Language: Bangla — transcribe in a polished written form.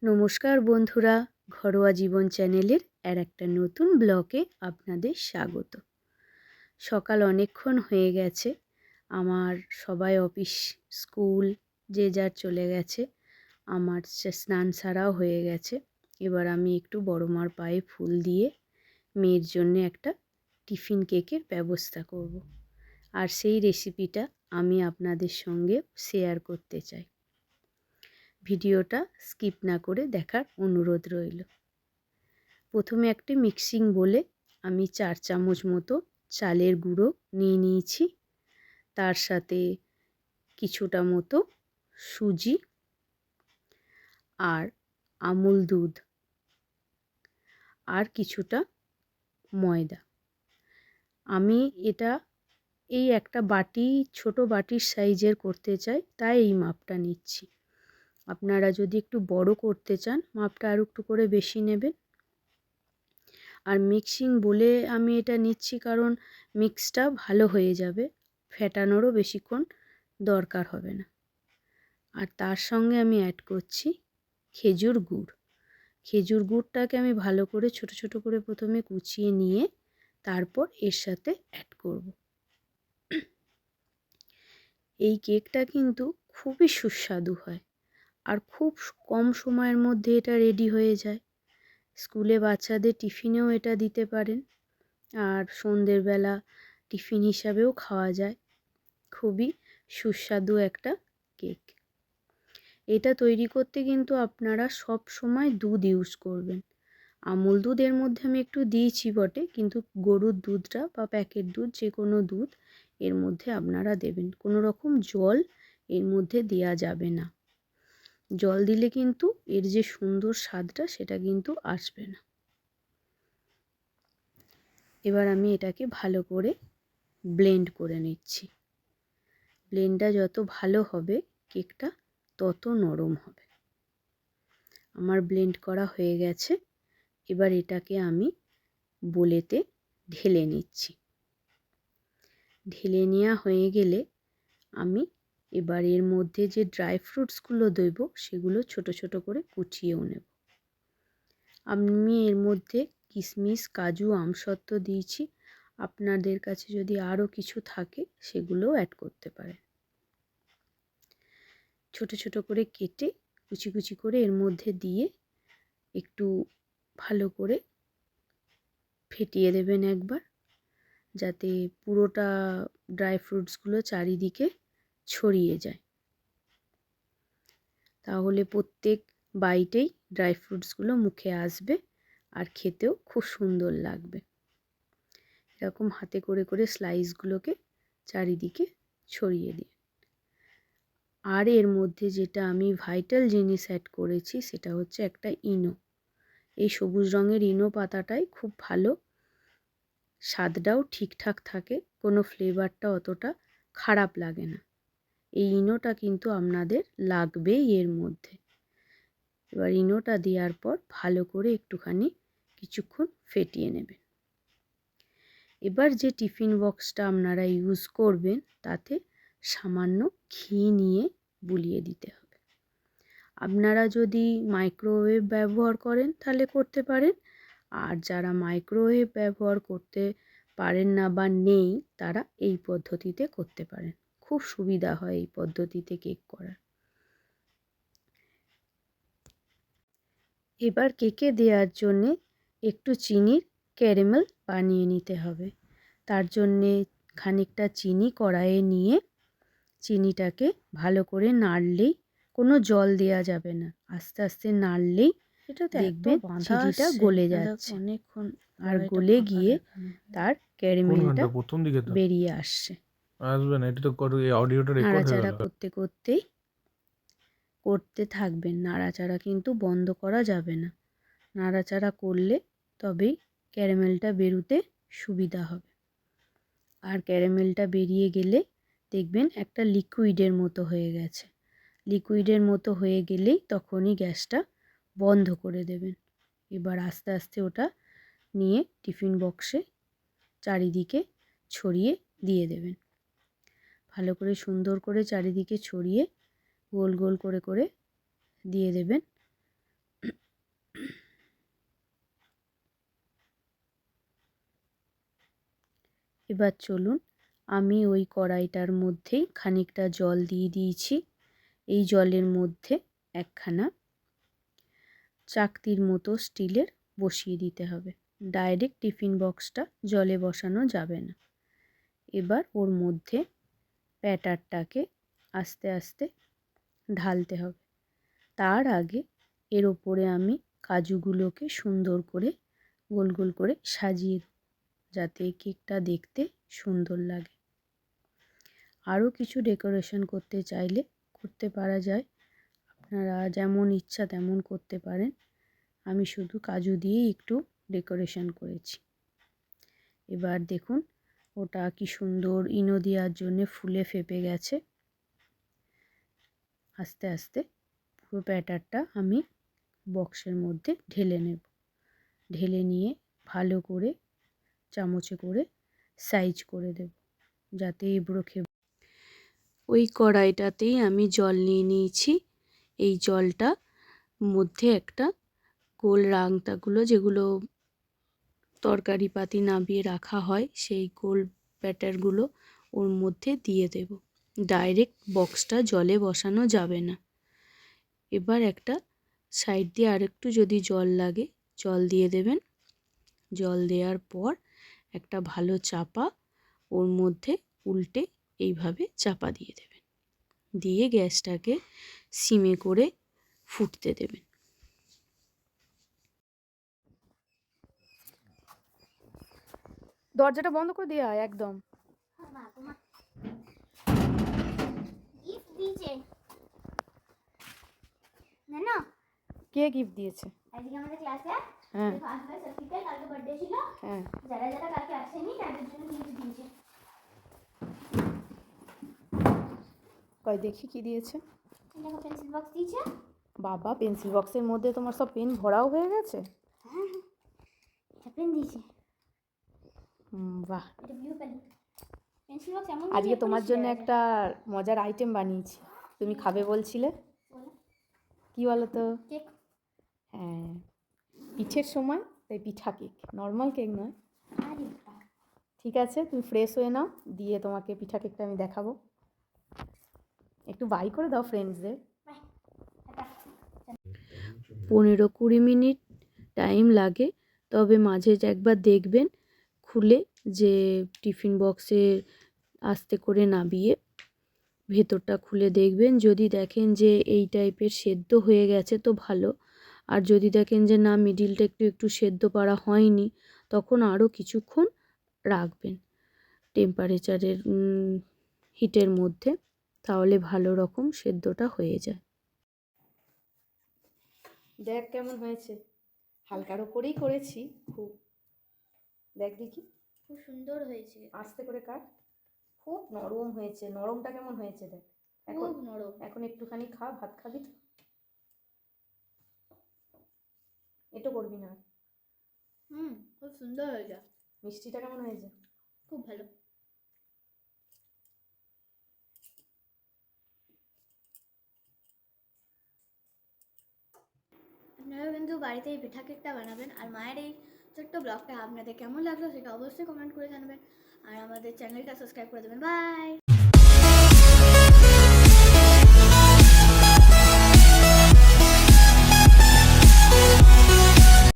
নমস্কার বন্ধুরা, ঘরোয়া জীবন চ্যানেলের একটা নতুন ব্লগে আপনাদের স্বাগত। সকাল অনেকক্ষণ হয়ে গেছে, আমার সবাই অফিস স্কুল যে যার চলে গেছে, আমার স্নান সারাও হয়ে গেছে। এবার আমি একটু বড় মার পায়ে ফুল দিয়ে মেয়ের জন্য একটা টিফিন কেকের ব্যবস্থা করব। আর সেই রেসিপিটা আমি আপনাদের সঙ্গে শেয়ার করতে চাই। ভিডিওটা স্কিপ না করে দেখার অনুরোধ রইল। প্রথমে একটি মিক্সিং বলে আমি 4 চামচ মতো চালের গুঁড়ো নিয়ে নিয়েছি। তার সাথে কিছুটা মতো সুজি আর আমুল দুধ আর কিছুটা ময়দা। আমি এটা এই একটা বাটি, ছোট বাটির সাইজের করতে চাই, তাই এই মাপটা নিচ্ছি। আপনারা যদি একটু বড় করতে চান, মাপটা আর একটু করে বেশি নেবেন। আর মিক্সিং বলে আমি এটা নিচ্ছি কারণ মিক্সটা ভালো হয়ে যাবে, ফেটানোরও বেশিক্ষণ দরকার হবে না। আর তার সঙ্গে আমি অ্যাড করছি খেজুর গুড়। খেজুর গুড়টাকে আমি ভালো করে ছোট ছোট করে প্রথমে কুচিয়ে নিয়ে তারপর এর সাথে অ্যাড করব। এই কেকটা কিন্তু খুবই সুস্বাদু হয় আর খুব কম সময়ের মধ্যে এটা রেডি হয়ে যায়। স্কুলে বাচ্চাদের টিফিনেও এটা দিতে পারেন, আর সন্ধ্যেবেলা টিফিন হিসাবেও খাওয়া যায়। খুবই সুস্বাদু একটা কেক। এটা তৈরি করতে কিন্তু আপনারা সব সময় দুধ ইউজ করবেন। আমুল দুধ এর মধ্যে আমি একটু দিয়েছি বটে, কিন্তু গরুর দুধটা বা প্যাকেট দুধ, যে কোনো দুধ এর মধ্যে আপনারা দেবেন। কোনো রকম জল এর মধ্যে দেওয়া যাবে না। জল দিলে কিন্তু এর যে সুন্দর স্বাদটা সেটা কিন্তু আসবে না। এবার আমি এটাকে ভালো করে ব্লেন্ড করে নিচ্ছি। ব্লেন্ডটা যত ভালো হবে কেকটা তত নরম হবে। আমার ব্লেন্ড করা হয়ে গেছে। এবার এটাকে আমি বোলেতে ঢেলে নিচ্ছি। ঢেলে নেওয়া হয়ে গেলে আমি এবার এর মধ্যে যে ড্রাই ফ্রুটসগুলো দেবো সেগুলো ছোট ছোট করে কুচিয়েও নেব। আমি এর মধ্যে কিশমিশ, কাজু, আমসত্ত্ব দিয়েছি। আপনাদের কাছে যদি আরও কিছু থাকে সেগুলোও অ্যাড করতে পারেন। ছোট ছোট করে কেটে কুচি কুচি করে এর মধ্যে দিয়ে একটু ভালো করে ফেটিয়ে দেবেন একবার, যাতে পুরোটা ড্রাই ফ্রুটসগুলো চারিদিকে ছড়িয়ে যায়। তাহলে প্রত্যেক বাইটেই ড্রাই ফ্রুটসগুলো মুখে আসবে আর খেতেও খুব সুন্দর লাগবে। এরকম হাতে করে করে স্লাইসগুলোকে চারিদিকে ছড়িয়ে দিন। আর এর মধ্যে যেটা আমি ভাইটাল জিনিস অ্যাড করেছি সেটা হচ্ছে একটা ইনো। এই সবুজ রঙের ইনো পাতাটাই খুব ভালো, স্বাদটাও ঠিকঠাক থাকে, কোনো ফ্লেভারটা অতটা খারাপ লাগে না। এই ইনোটা কিন্তু আপনাদের লাগবেই এর মধ্যে। এবার ইনোটা দেওয়ার পর ভালো করে একটুখানি কিছুক্ষণ ফেটিয়ে নেবেন। এবার যে টিফিন বক্সটা আপনারা ইউজ করবেন তাতে সামান্য ঘি নিয়ে বুলিয়ে দিতে হবে। আপনারা যদি মাইক্রোওয়েভ ব্যবহার করেন তাহলে করতে পারেন, আর যারা মাইক্রোওয়েভ ব্যবহার করতে পারেন না বা নেই তারা এই পদ্ধতিতে করতে পারেন। খুব সুবিধা হয় এই পদ্ধতিতে কেক করার। এবার কেকে দেওয়ার জন্যে একটু চিনির ক্যারামেল বানিয়ে নিতে হবে। তার জন্যে খানিকটা চিনি কড়াইয়ে নিয়ে চিনিটাকে ভালো করে নাড়লেই, কোনো জল দেওয়া যাবে না, আস্তে আস্তে নাড়লেই দেখবেন চিনিটা গলে যাচ্ছে। অনেকক্ষণ আর গলে গিয়ে তার ক্যারামেলটা বেরিয়ে আসছে। নাড়াচাড়া করতে করতেই করতে থাকবেন। নাড়াচাড়া কিন্তু বন্ধ করা যাবে না। নাড়াচাড়া করলে তবেই ক্যারামেলটা বেরোতে সুবিধা হবে। আর ক্যারামেলটা বেরিয়ে গেলে দেখবেন একটা লিকুইডের মতো হয়ে গেছে। লিকুইডের মতো হয়ে গেলেই তখনই গ্যাসটা বন্ধ করে দেবেন। এবার আস্তে আস্তে ওটা নিয়ে টিফিন বক্সে চারিদিকে ছড়িয়ে দিয়ে দেবেন। ভালো করে সুন্দর করে চারিদিকে ছড়িয়ে গোল গোল করে করে দিয়ে দেবেন। এবার চলুন, আমি ওই কড়াইটার মধ্যেই খানিকটা জল দিয়ে দিয়েছি। এই জলের মধ্যে একখানা চাকতির মতো স্টিলের বসিয়ে দিতে হবে। ডাইরেক্ট টিফিন বক্সটা জলে বসানো যাবে না। এবার ওর মধ্যে ব্যাটারটাকে আস্তে আস্তে ঢালতে হবে। তার আগে এর ওপরে আমি কাজুগুলোকে সুন্দর করে গোল গোল করে সাজিয়ে দেব, যাতে কেকটা দেখতে সুন্দর লাগে। আরও কিছু ডেকোরেশন করতে চাইলে করতে পারা যায়, আপনারা যেমন ইচ্ছা তেমন করতে পারেন। আমি শুধু কাজু দিয়েই একটু ডেকোরেশন করেছি। এবার দেখুন ওটা কি সুন্দর ইনো দেওয়ার জন্য ফুলে ফেপে গেছে। আস্তে আস্তে পুরো ব্যাটারটা আমি বক্সের মধ্যে ঢেলে নেব। ঢেলে নিয়ে ভালো করে চামচে করে সাইজ করে দেব, যাতে এবড়ো খেবড়ো। ওই কড়াইটাতেই আমি জল নিয়ে নিয়েছি। এই জলটা মধ্যে একটা গোল রাংতাগুলো, যেগুলো তরকারি পাতি নামিয়ে রাখা হয়, সেই গোল ব্যাটারগুলো ওর মধ্যে দিয়ে দেব। ডাইরেক্ট বক্সটা জলে বসানো যাবে না। এবার একটা সাইড দিয়ে আরেকটু যদি জল লাগে জল দিয়ে দেবেন। জল দেওয়ার পর একটা ভালো চাপা ওর মধ্যে উল্টে এইভাবে চাপা দিয়ে দেবেন। দিয়ে গ্যাসটাকে সিমে করে ফুটতে দেবেন। দরজাটা বন্ধ করে দেয়া একদম। কে গিফট দিয়েছে? আজকে আমাদের ক্লাসে হ্যাঁ ফার্স্ট বাই সত্যিকার কালকে বার্থডে ছিল। হ্যাঁ, যারা যারা কালকে আসেনি তাদের জন্য গিফট দিয়েছে। কই দেখি কি দিয়েছে। দেখো পেন্সিল বক্স দিয়েছে। বাবা, পেন্সিল বক্সের মধ্যে তোমার সব পেন ভরাও হয়ে গেছে। হ্যাঁ, এটা পেন দিয়েছে। বাহ, এটা ব্লু পেন। পেন্সিল বক্স এমন আজকে তোমার জন্য একটা মজার আইটেম বানিয়েছি, তুমি খাবে বলছিলে। কি বলো তো? কেক। হ্যাঁ, পিঠের সময় তাই পিঠা কেক, নর্মাল কেক নয়। আরে ঠিক আছে, তুমি ফ্রেশ হয়ে নাও, দিয়ে তোমাকে পিঠা কেকটা আমি দেখাবো। একটু বাই করে দাও ফ্রেন্ডসদের। 15-20 মিনিট টাইম লাগে, তবে মাঝে একবার দেখবেন খুলে যে টিফিন বক্সে আস্তে করে নামিয়ে ভেতরটা খুলে দেখবেন। যদি দেখেন যে এই টাইপের সেদ্ধ হয়ে গেছে তো ভালো, আর যদি দেখেন যে না মিডিলটা একটু একটু সেদ্ধ করা হয়নি, তখন আরও কিছুক্ষণ রাখবেন টেম্পারেচারের হিটের মধ্যে, তাহলে ভালো রকম সেদ্ধটা হয়ে যায়। দেখ কেমন হয়েছে, হালকার ওপরেই করেছি খুব। দেখ দেখি, খুব সুন্দর হয়েছে। আস্তে করে কাট। খুব নরম হয়েছে, নরমটা কেমন হয়েছে দেখ। এখন খুব নরম। এখন একটুখানি খা, ভাত খাবি তো? এটো করবি না। খুব সুন্দর হয়েছে। মিষ্টিটা কেমন হয়েছে? খুব ভালো। আপনারাও কিন্তু বাড়িতে এই পিঠা কেকটা বানাবেন। আর মায়ের এই ছোট্ট ব্লগটা আপনাদের কেমন লাগলো সেটা অবশ্যই কমেন্ট করে জানাবেন। আর আমাদের চ্যানেলটা সাবস্ক্রাইব করে দেবেন। বাই।